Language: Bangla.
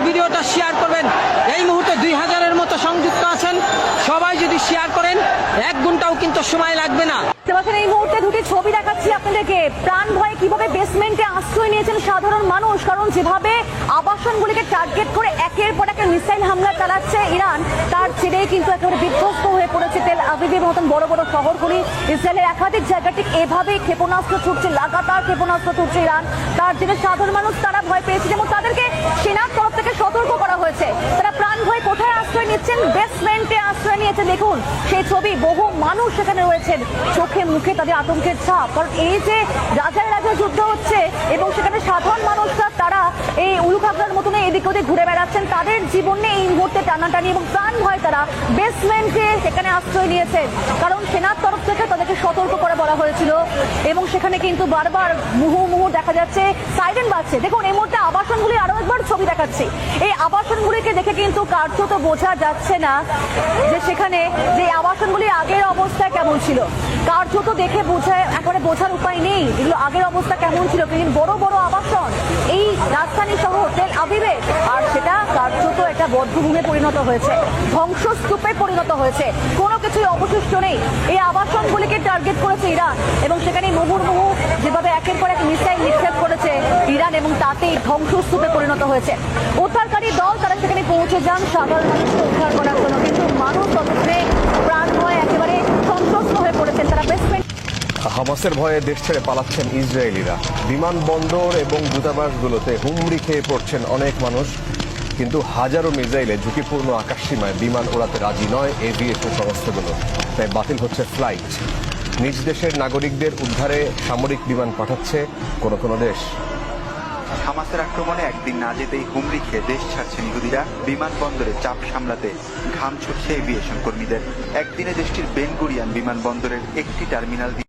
ভিডিওটা শেয়ার করবেন। এই মুহূর্তে 2000-এর মতো সংযুক্ত আছেন, সবাই যদি শেয়ার করেন 1 ঘন্টাও কিন্তু সময় লাগবে না। এই মুহূর্তে দুটি ছবি দেখাচ্ছি আপনাদেরকে। প্রাণ ভয়ে কিভাবে বেসমেন্টে আশ্রয় নিয়েছেন সাধারণ মানুষ, কারণ যেভাবে আবাসনগুলিকে টার্গেট করে একের পর এক মিসাইল হামলা চালাচ্ছে ইরান, তার জেরেই কিন্তু একেবারে বিধ্বস্ত হয়ে পড়েছে তেল আবিবের মতন বড় বড় শহরগুলি। ইসরায়েলের একাধিক জায়গা ঠিক এভাবেই ক্ষেপণাস্ত্র ছুটছে, লাগাতার ক্ষেপণাস্ত্র ছুটছে ইরান। তার জেরে সাধারণ মানুষ তারা ভয় পেয়েছে, যেমন তাদেরকে সেনার তরফ থেকে সতর্ক করা হয়েছে। তারা প্রাণ ভয়ে কোথায় আশ্রয় নিচ্ছেন? বেসমেন্টে আশ্রয় নিয়েছে। দেখুন সেই ছবি, বহু মানুষ সেখানে রয়েছেন, চোখে মুখে তাদের আতঙ্কের ছাপ। কারণ এই যে রাজার রাজা যুদ্ধ হচ্ছে এবং সেখানে সাধারণ মানুষরা তারা এই উলুখাগড়ার মতন এদিক ওদিক ঘুরে বেড়াচ্ছেন, তাদের জীবনে এই মুহূর্তে টানাটানি এবং প্রাণ ভয় তারা বেসমেন্টে সেখানে আশ্রয় নিয়েছেন। কারণ সেনার তরফ থেকে তাদেরকে সতর্ক করে বলা হয়েছিল এবং সেখানে কিন্তু বারবার মুহুর্মুহু দেখা যাচ্ছে, সাইরেন বাজছে। দেখুন এই মুহূর্তে আবাসনগুলি আরো একবার ছবি দেখাচ্ছি। এই আবাসনগুলিকে দেখে কিন্তু কার্যত বোঝা যাচ্ছে না যে সেখানে যে আবাসনগুলি আগের অবস্থায় কেমন ছিল। কার্যত দেখে একেবারে বোঝার উপায় নেই এগুলো আগের অবস্থা কেমন ছিল। কিন্তু বড় বড় আবাসন এই রাজধানী শহর তেল আবিবে, আর সেটা কার্যত একটা বধ্যভূমে পরিণত হয়েছে, ধ্বংসস্তূপে পরিণত হয়েছে, কোনো কিছুই অবশিষ্ট নেই। এই আবাসনগুলিকে টার্গেট করেছে ইরান এবং সেখানে মুহুর্মুহু যেভাবে একের পর এক মিসাইল নিক্ষেপ করেছে ইরান এবং তাতেই ধ্বংসস্তূপে পরিণত হয়েছে। উদ্ধারকারী দল তারা সেখানে পৌঁছে যান সাধারণ মানুষকে উদ্ধার করার জন্য, কিন্তু মানুষ ততক্ষণে প্রাণ ভয়ে একেবারে সন্ত্রস্ত হয়ে পড়েছেন। তারা বেসমেন্ট হামাসের ভয়ে দেশ ছেড়ে পালাচ্ছেন ইসরায়েলিরা। বিমানবন্দর এবং দূতাবাসগুলোতে হুমড়ি খেয়ে পড়ছেন অনেক মানুষ, কিন্তু হাজারো মিসাইলে ঝুঁকিপূর্ণ আকাশসীমায় বিমান ওড়াতে রাজি নয় এভিয়েশন সংস্থাগুলো, তাই বাতিল হচ্ছে ফ্লাইট। নিজ দেশের নাগরিকদের উদ্ধারে সামরিক বিমান পাঠাচ্ছে কোনো কোনো দেশ। হামাসের আক্রমণে একদিন না যেতেই হুমড়ি খেয়ে দেশ ছাড়ছেন ইহুদিরা। বিমানবন্দরে চাপ সামলাতে ঘাম ছুটছে এভিয়েশন কর্মীদের। একদিনে দেশটির বেন গুরিয়ান বিমানবন্দরের একটি টার্মিনাল